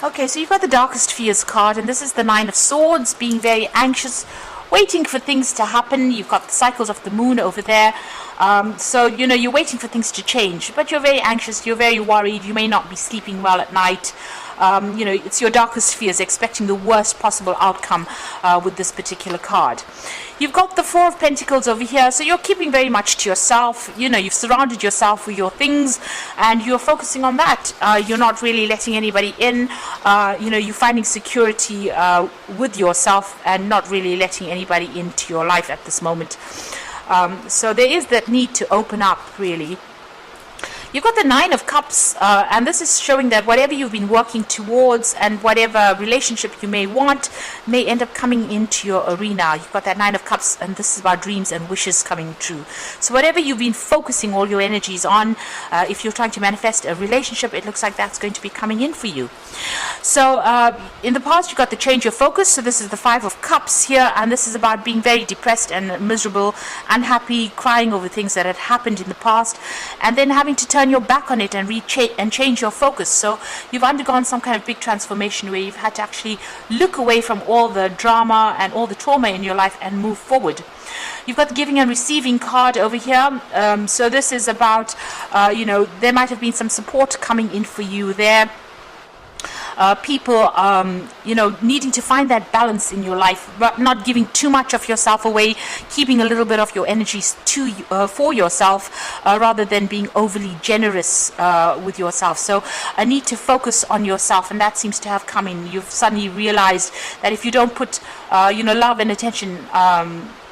Okay, so you've got the Darkest Fears card, and this is the Nine of Swords, being very anxious, waiting for things to happen. You've got the cycles of the moon over there. So, you're waiting for things to change, but you're very anxious, you're very worried, you may not be sleeping well at night. It's your darkest fears, expecting the worst possible outcome with this particular card. You've got the Four of Pentacles over here, so you're keeping very much to yourself. You've surrounded yourself with your things, and you're focusing on that. You're not really letting anybody in. You're finding security with yourself and not really letting anybody into your life at this moment. So there is that need to open up, really. You've got the Nine of Cups, and this is showing that whatever you've been working towards and whatever relationship you may want may end up coming into your arena. You've got that Nine of Cups, and this is about dreams and wishes coming true. So whatever you've been focusing all your energies on, if you're trying to manifest a relationship, it looks like that's going to be coming in for you. So in the past, you got to change your focus. So this is the Five of Cups here, and this is about being very depressed and miserable, unhappy, crying over things that had happened in the past, and then having to turn your back on it and change your focus. So you've undergone some kind of big transformation where you've had to actually look away from all the drama and all the trauma in your life and move forward. You've got the Giving and Receiving card over here. So this is about, there might have been some support coming in for you there. People, needing to find that balance in your life, but not giving too much of yourself away, keeping a little bit of your energies for yourself, rather than being overly generous with yourself. So a need to focus on yourself, and that seems to have come in. You've suddenly realized that if you don't put, love and attention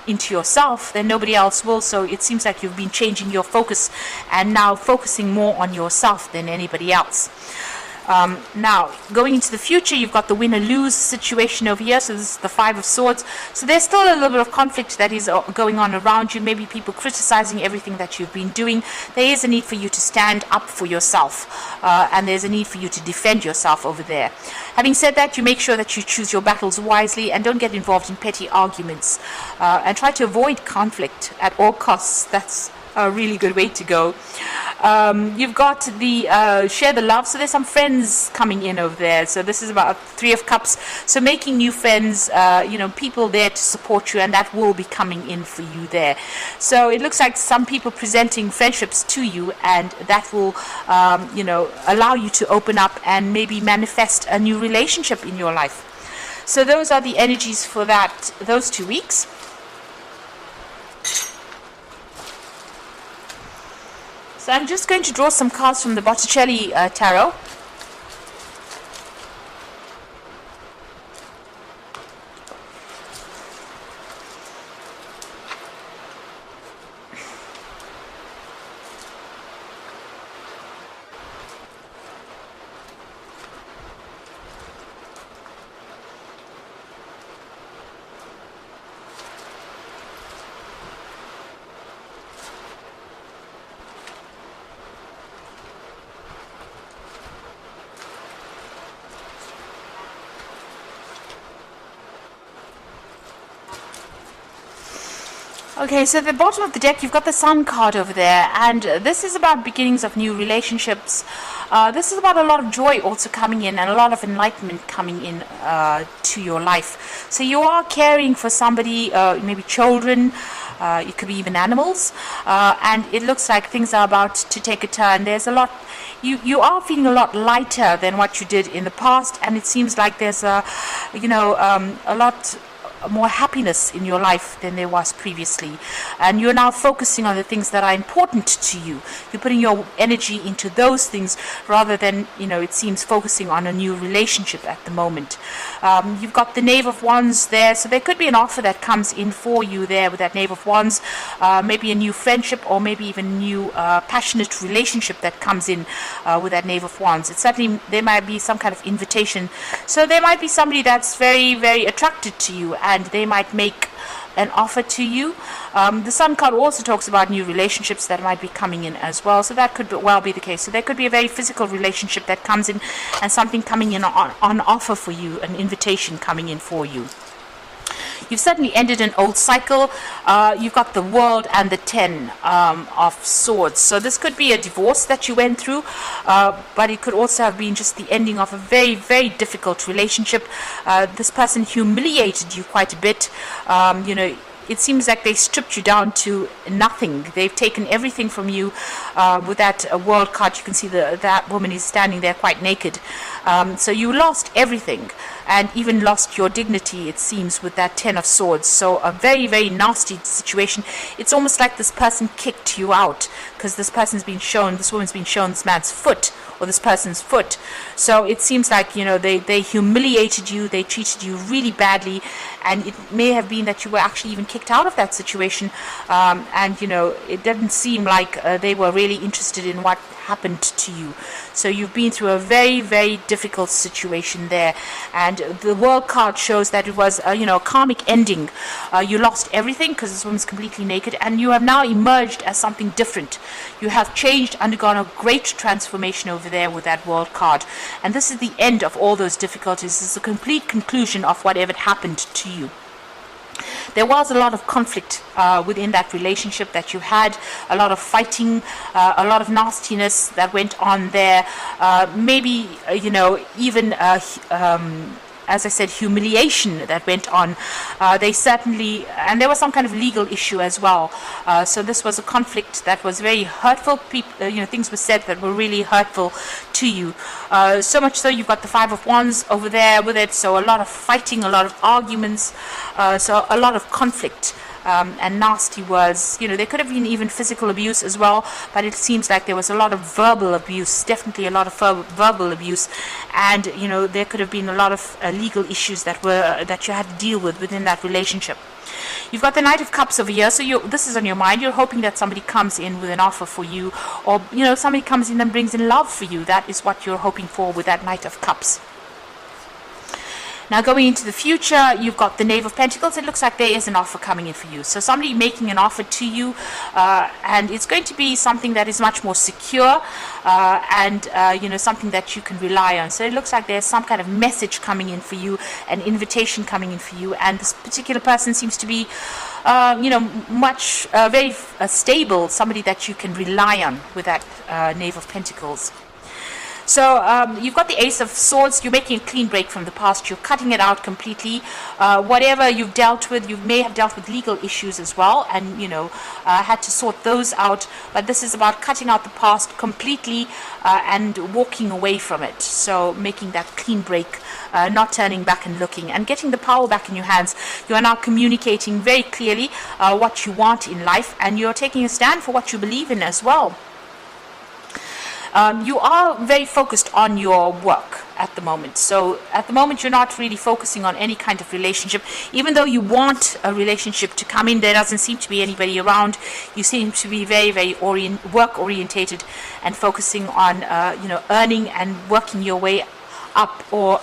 into yourself, then nobody else will. So it seems like you've been changing your focus and now focusing more on yourself than anybody else. Now, going into the future, you've got the win or lose situation over here. So this is the Five of Swords. So there's still a little bit of conflict that is going on around you. Maybe people criticizing everything that you've been doing. There is a need for you to stand up for yourself, and there's a need for you to defend yourself over there. Having said that, you make sure that you choose your battles wisely and don't get involved in petty arguments, and try to avoid conflict at all costs. That's a really good way to go. You've got the share the love. So there's some friends coming in over there. So this is about Three of Cups. So making new friends, people there to support you, and that will be coming in for you there. So it looks like some people presenting friendships to you, and that will, allow you to open up and maybe manifest a new relationship in your life. So those are the energies for those 2 weeks. So I'm just going to draw some cards from the Botticelli Tarot. Okay, so at the bottom of the deck, you've got the Sun card over there, and this is about beginnings of new relationships. This is about a lot of joy also coming in and a lot of enlightenment coming in to your life. So you are caring for somebody, maybe children, it could be even animals, and it looks like things are about to take a turn. There's a lot. You are feeling a lot lighter than what you did in the past, and it seems like there's a lot more happiness in your life than there was previously, and you're now focusing on the things that are important to you. You're putting your energy into those things rather than, it seems, focusing on a new relationship at the moment. You've got the Knave of Wands there, so there could be an offer that comes in for you there with that Knave of Wands, maybe a new friendship or maybe even a new passionate relationship that comes in with that Knave of Wands. It's certainly, there might be some kind of invitation. So there might be somebody that's very, very attracted to you, and they might make an offer to you. The Sun card also talks about new relationships that might be coming in as well, so that could well be the case. So there could be a very physical relationship that comes in, and something coming in on offer for you, an invitation coming in for you. You've certainly ended an old cycle. You've got the World and the 10 of Swords. So this could be a divorce that you went through, but it could also have been just the ending of a very, very difficult relationship. This person humiliated you quite a bit. It seems like they stripped you down to nothing. They've taken everything from you. With that World card, you can see that woman is standing there quite naked. So you lost everything, and even lost your dignity, it seems, with that 10 of Swords. So a very, very nasty situation. It's almost like this person kicked you out, because this woman's been shown this man's foot, or this person's foot. So it seems like, they humiliated you, they treated you really badly, and it may have been that you were actually even kicked out of that situation, and it didn't seem like they were really interested in what happened to you. So you've been through a very, very difficult situation there, and the World card shows that it was a karmic ending. You lost everything because this woman's completely naked, and you have now emerged as something different. You have changed, undergone a great transformation over there with that World card, and this is the end of all those difficulties. This is a complete conclusion of whatever happened to you. There was a lot of conflict within that relationship that you had, a lot of fighting, a lot of nastiness that went on there. Maybe, even as I said, humiliation that went on. They certainly, and there was some kind of legal issue as well. So this was a conflict that was very hurtful. Things were said that were really hurtful to you. So much so you've got the 5 of Wands over there with it. So a lot of fighting, a lot of arguments, so a lot of conflict. And nasty words. There could have been even physical abuse as well, but it seems like there was a lot of verbal abuse, definitely a lot of verbal abuse, and there could have been a lot of legal issues that you had to deal with within that relationship. You've got the Knight of Cups over here, so this is on your mind. You're hoping that somebody comes in with an offer for you, or somebody comes in and brings in love for you. That is what you're hoping for with that Knight of Cups. Now going into the future, you've got the Knave of Pentacles. It looks like there is an offer coming in for you. So somebody making an offer to you, and it's going to be something that is much more secure, and something that you can rely on. So it looks like there's some kind of message coming in for you, an invitation coming in for you, and this particular person seems to be much very stable, somebody that you can rely on with that Knave of Pentacles. So you've got the Ace of Swords. You're making a clean break from the past. You're cutting it out completely. Whatever you've dealt with, you may have dealt with legal issues as well, and had to sort those out. But this is about cutting out the past completely and walking away from it. So making that clean break, not turning back and looking, and getting the power back in your hands. You are now communicating very clearly what you want in life, and you're taking a stand for what you believe in as well. You are very focused on your work at the moment. So at the moment, you're not really focusing on any kind of relationship. Even though you want a relationship to come in, there doesn't seem to be anybody around. You seem to be very, very work-orientated and focusing on, earning and working your way up, or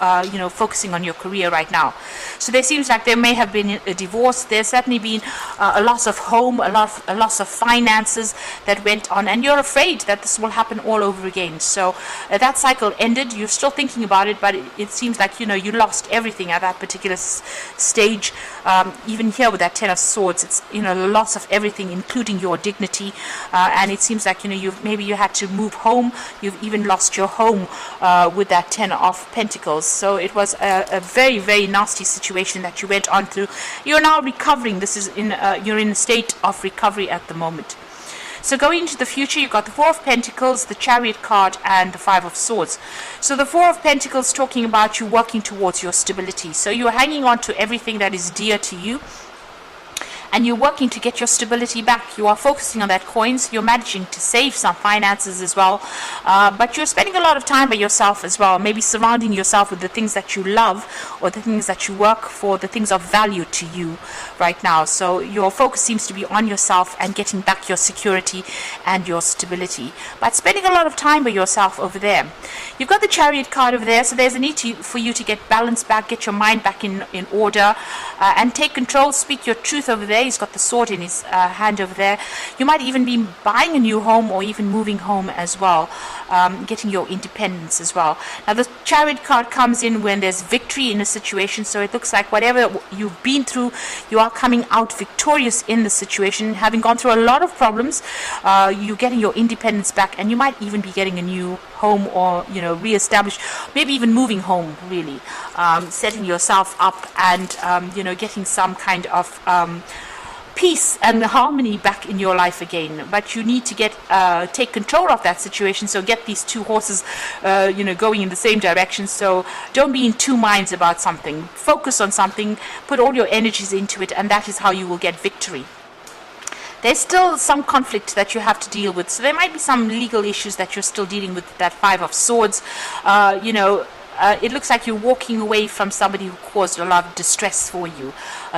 focusing on your career right now. So there seems like there may have been a divorce. There's certainly been a loss of home, a loss of finances that went on, and you're afraid that this will happen all over again. So that cycle ended. You're still thinking about it, but it seems like you lost everything at that particular stage. Even here with that 10 of Swords, it's the loss of everything, including your dignity, and it seems like maybe you had to move home. You've even lost your home with that 10 of Pentacles. So it was a very, very nasty situation that you went on through. You're now recovering. This is you're in a state of recovery at the moment. So going into the future, you've got the 4 of Pentacles, the Chariot card, and the 5 of Swords. So the 4 of Pentacles talking about you working towards your stability. So you're hanging on to everything that is dear to you, and you're working to get your stability back. You are focusing on that coins. You're managing to save some finances as well, but you're spending a lot of time by yourself as well, maybe surrounding yourself with the things that you love, or the things that you work for, the things of value to you right now. So your focus seems to be on yourself and getting back your security and your stability, but spending a lot of time by yourself over there. You've got the Chariot card over there, so there's a need for you to get balance back, get your mind back in order, and take control, speak your truth over there. there. He's got the sword in his hand over there. You might even be buying a new home or even moving home as well, getting your independence as well. Now the Chariot card comes in when there's victory in a situation, so it looks like whatever you've been through, you are coming out victorious in the situation. Having gone through a lot of problems, you're getting your independence back, and you might even be getting a new home, or re-establish, maybe even moving home, really, setting yourself up, and getting some kind of peace and harmony back in your life again. But you need to take control of that situation, so get these two horses going in the same direction. So don't be in two minds about something. Focus on something, put all your energies into it, and that is how you will get victory. There's still some conflict that you have to deal with, so there might be some legal issues that you're still dealing with. That Five of Swords, it looks like you're walking away from somebody who caused a lot of distress for you.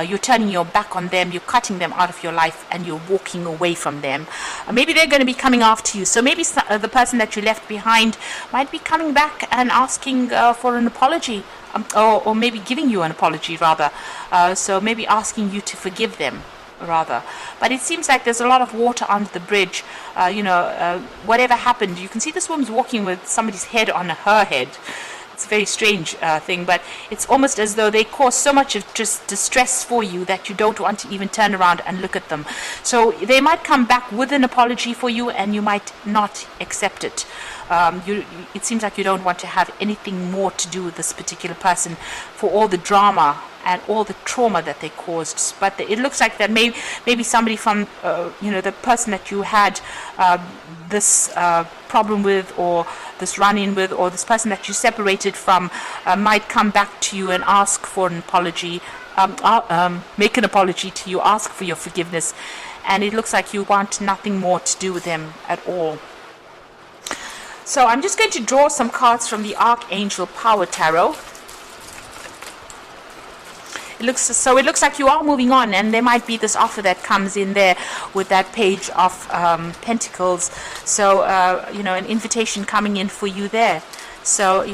You're turning your back on them, you're cutting them out of your life, and you're walking away from them. Maybe they're going to be coming after you, so maybe the person that you left behind might be coming back and asking for an apology, or maybe giving you an apology, rather. So maybe asking you to forgive them, rather. But it seems like there's a lot of water under the bridge. Whatever happened, you can see this woman's walking with somebody's head on her head. It's a very strange thing, but it's almost as though they cause so much of just distress for you that you don't want to even turn around and look at them. So they might come back with an apology for you, and you might not accept it. It seems like you don't want to have anything more to do with this particular person for all the drama and all the trauma that they caused. But it looks like that maybe somebody from the person that you had this problem with, or this run-in with, or this person that you separated from, might come back to you and ask for an apology, make an apology to you, ask for your forgiveness, and it looks like you want nothing more to do with them at all. So I'm just going to draw some cards from the Archangel Power Tarot. It looks like you are moving on, and there might be this offer that comes in there with that Page of Pentacles. So an invitation coming in for you there. So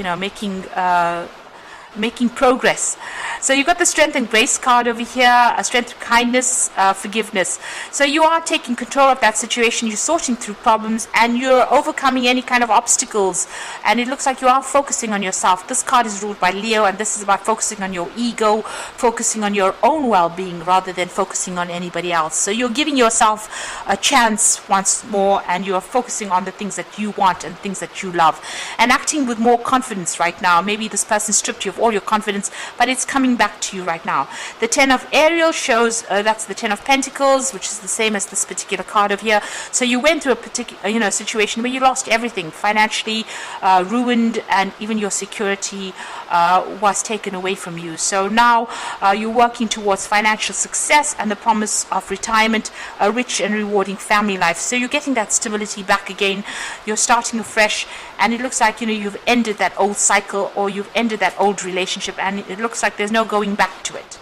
making progress. So you've got the Strength and Grace card over here, a Strength, Kindness, Forgiveness. So you are taking control of that situation, you're sorting through problems, and you're overcoming any kind of obstacles, and it looks like you are focusing on yourself. This card is ruled by Leo, and this is about focusing on your ego, focusing on your own well-being rather than focusing on anybody else. So you're giving yourself a chance once more, and you're focusing on the things that you want and things that you love, and acting with more confidence right now. Maybe this person stripped you of all your confidence, but it's coming back to you right now. The Ten of Ariel shows that's the Ten of Pentacles, which is the same as this particular card over here. So you went through a particular situation where you lost everything, financially ruined, and even your security was taken away from you. So now you're working towards financial success and the promise of retirement, a rich and rewarding family life. So you're getting that stability back again. You're starting afresh, and it looks like you've ended that old cycle, or you've ended that old relationship, and it looks like there's no going back to it.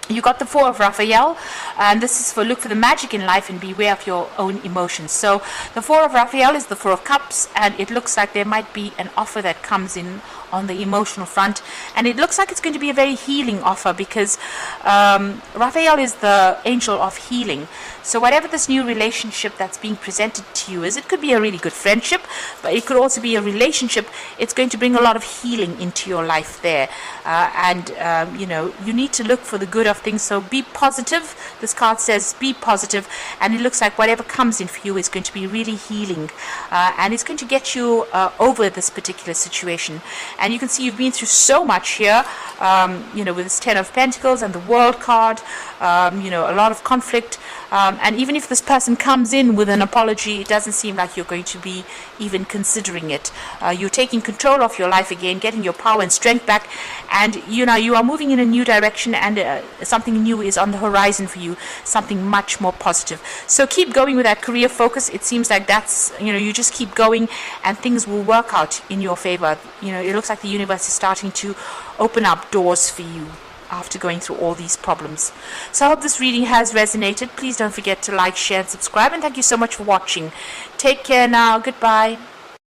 You got the Four of Raphael, and this is for look for the magic in life and beware of your own emotions. So the Four of Raphael is the Four of Cups, and it looks like there might be an offer that comes in on the emotional front, and it looks like it's going to be a very healing offer, because Raphael is the angel of healing. So whatever this new relationship that's being presented to you is, it could be a really good friendship, but it could also be a relationship. It's going to bring a lot of healing into your life there, and you need to look for the good of things. So be positive. This card says be positive, and it looks like whatever comes in for you is going to be really healing, and it's going to get you over this particular situation. And you can see you've been through so much here, with this Ten of Pentacles and the World card, a lot of conflict. And even if this person comes in with an apology, it doesn't seem like you're going to be even considering it. You're taking control of your life again, getting your power and strength back, and you are moving in a new direction, and something new is on the horizon for you, something much more positive. So keep going with that career focus. It seems like that's, you just keep going, and things will work out in your favor. It looks like the universe is starting to open up doors for you after going through all these problems. So I hope this reading has resonated. Please don't forget to like, share, and subscribe, and thank you so much for watching. Take care now. Goodbye.